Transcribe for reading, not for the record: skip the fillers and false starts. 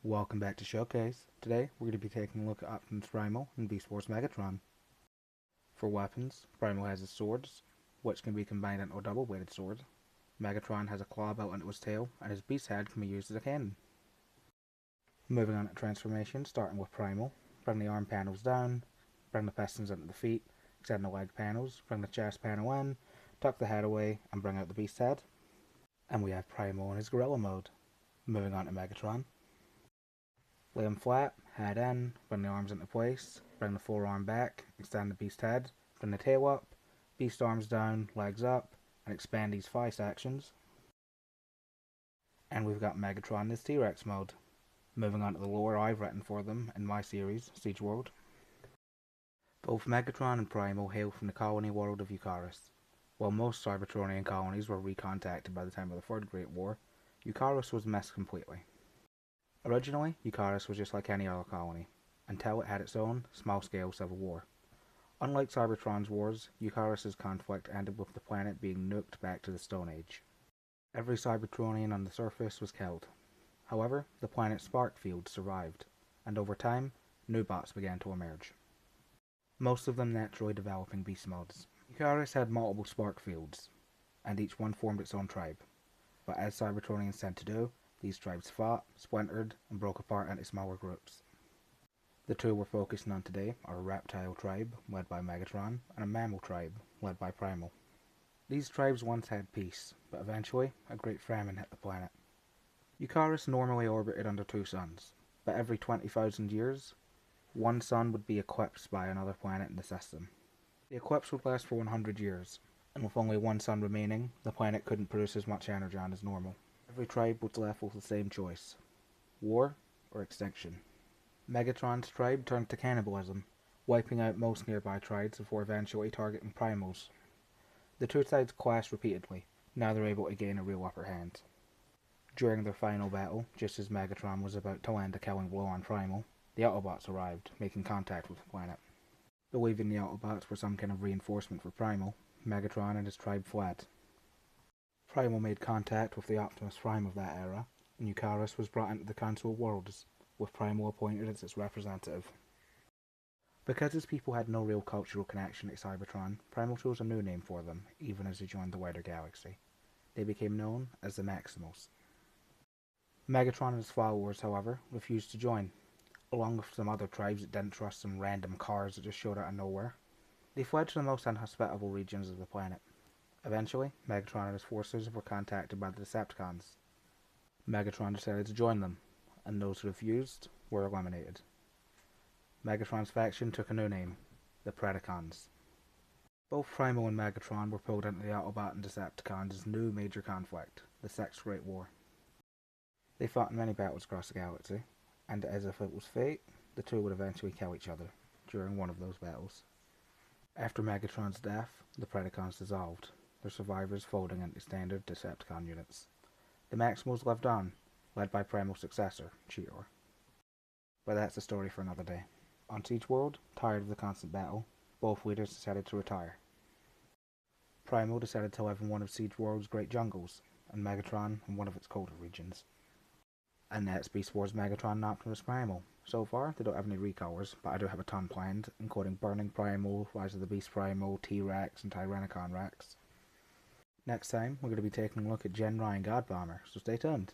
Welcome back to Showcase. Today, we're going to be taking a look at Optimus Primal and Beast Wars Megatron. For weapons, Primal has his swords, which can be combined into a double-bladed sword. Megatron has a claw built into his tail, and his beast head can be used as a cannon. Moving on to transformation, starting with Primal. Bring the arm panels down, bring the pistons into the feet, extend the leg panels, bring the chest panel in, tuck the head away, and bring out the beast head. And we have Primal in his gorilla mode. Moving on to Megatron. Lay him flat, head in, bring the arms into place, bring the forearm back, extend the beast head, bring the tail up, beast arms down, legs up, and expand these thigh sections. And we've got Megatron in his T-Rex mode. Moving on to the lore I've written for them in my series, Siege World. Both Megatron and Primal hail from the colony world of Eucharis. While most Cybertronian colonies were recontacted by the time of the Third Great War, Eucharis was missed completely. Originally, Eucharis was just like any other colony, until it had its own, small-scale civil war. Unlike Cybertron's wars, Eucharis' conflict ended with the planet being nuked back to the Stone Age. Every Cybertronian on the surface was killed. However, the planet's spark fields survived, and over time, new bots began to emerge. Most of them naturally developing beast modes. Eucharis had multiple spark fields, and each one formed its own tribe. But as Cybertronians tend to do, these tribes fought, splintered, and broke apart into smaller groups. The two we're focusing on today are a reptile tribe, led by Megatron, and a mammal tribe, led by Primal. These tribes once had peace, but eventually, a great famine hit the planet. Eucharis normally orbited under two suns, but every 20,000 years, one sun would be eclipsed by another planet in the system. The eclipse would last for 100 years, and with only one sun remaining, the planet couldn't produce as much energon as normal. Every tribe was left with the same choice: war or extinction. Megatron's tribe turned to cannibalism, wiping out most nearby tribes before eventually targeting Primals. The two sides clashed repeatedly, neither able to gain a real upper hand. During their final battle, just as Megatron was about to land a killing blow on Primal, the Autobots arrived, making contact with the planet. Believing the Autobots were some kind of reinforcement for Primal, Megatron and his tribe fled. Primal made contact with the Optimus Prime of that era, and Eucharis was brought into the Council of Worlds, with Primal appointed as its representative. Because his people had no real cultural connection to Cybertron, Primal chose a new name for them, even as he joined the wider galaxy. They became known as the Maximals. Megatron and his followers, however, refused to join, along with some other tribes that didn't trust some random cars that just showed out of nowhere. They fled to the most inhospitable regions of the planet. Eventually, Megatron and his forces were contacted by the Decepticons. Megatron decided to join them, and those who refused were eliminated. Megatron's faction took a new name, the Predacons. Both Primal and Megatron were pulled into the Autobot and Decepticons' new major conflict, the Sixth Great War. They fought in many battles across the galaxy, and as if it was fate, the two would eventually kill each other during one of those battles. After Megatron's death, the Predacons dissolved, their survivors folding into standard Decepticon units. The Maximals lived on, led by Primal's successor, Cheetor. But that's a story for another day. On Siege World, tired of the constant battle, both leaders decided to retire. Primal decided to live in one of Siege World's great jungles, and Megatron in one of its colder regions. And that's Beast Wars Megatron and Optimus Primal. So far, they don't have any recolors, but I do have a ton planned, including Burning Primal, Rise of the Beast Primal, T-Rex, and Tyrannicon Rex. Next time, we're going to be taking a look at ginrai and God Bomber, so stay tuned.